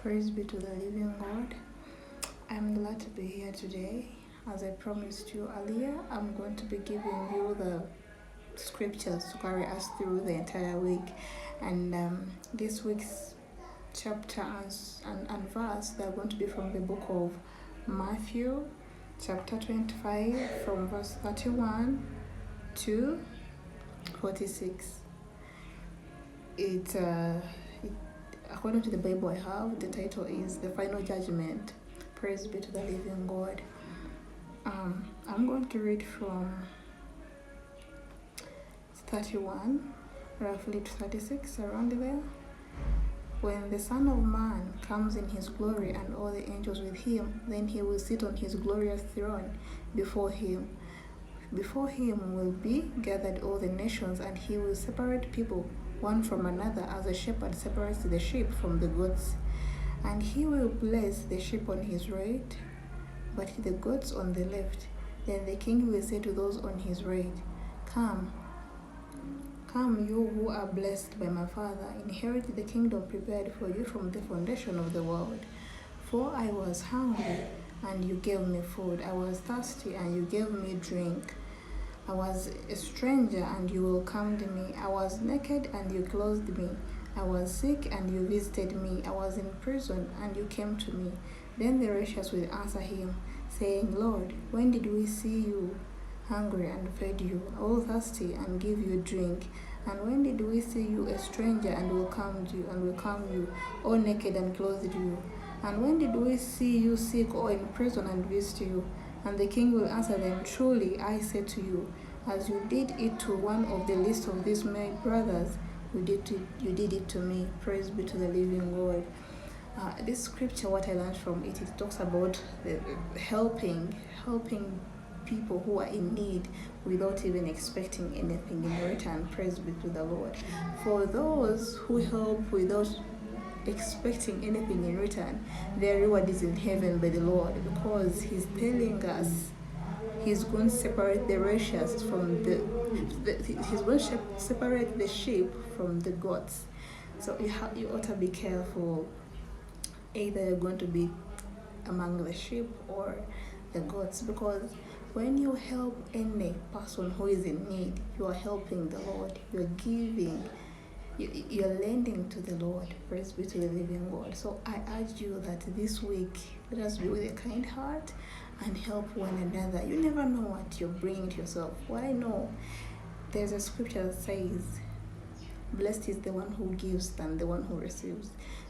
Praise be to the living God. I'm glad to be here today. As I promised you earlier, I'm going to be giving you the scriptures to carry us through the entire week. And this week's chapter and verse, they're going to be from the book of Mathew, chapter 25, from verse 31 to 46. According to the Bible I have, the title is The Final Judgment. Praise be to the living God. I'm going to read from 31, roughly to 36, around there. When the Son of Man comes in his glory and all the angels with him, then he will sit on his glorious throne before him. Before him will be gathered all the nations, and he will separate people one from another, as a shepherd separates the sheep from the goats. And he will place the sheep on his right, but the goats on the left. Then the king will say to those on his right, Come, you who are blessed by my Father, inherit the kingdom prepared for you from the foundation of the world. For I was hungry, and you gave me food. I was thirsty, and you gave me drink. I was a stranger, and you welcomed me. I was naked, and you clothed me. I was sick, and you visited me. I was in prison, and you came to me. Then the righteous will answer him, saying, Lord, when did we see you hungry and fed you, or thirsty and give you drink? And when did we see you a stranger and welcomed you, or naked and clothed you? And when did we see you sick or in prison and visit you? And the king will answer them, Truly I say to you, as you did it to one of the least of these my brothers, you did it to me. Praise be to the living God. This scripture, what I learned from it talks about helping people who are in need without even expecting anything in return. Praise be to the Lord. For those who help without expecting anything in return, their reward is in heaven by the Lord, because he's telling us he's going to separate the righteous from he's going to separate the sheep from the goats. So you ought to be careful. Either you're going to be among the sheep or the goats, because when you help any person who is in need, you are helping the Lord. You're giving. You're lending to the Lord. Praise be to the living God. So I urge you that this week, let us be with a kind heart and help one another. You never know what you're bringing to yourself. What I know, there's a scripture that says, Blessed is the one who gives than the one who receives.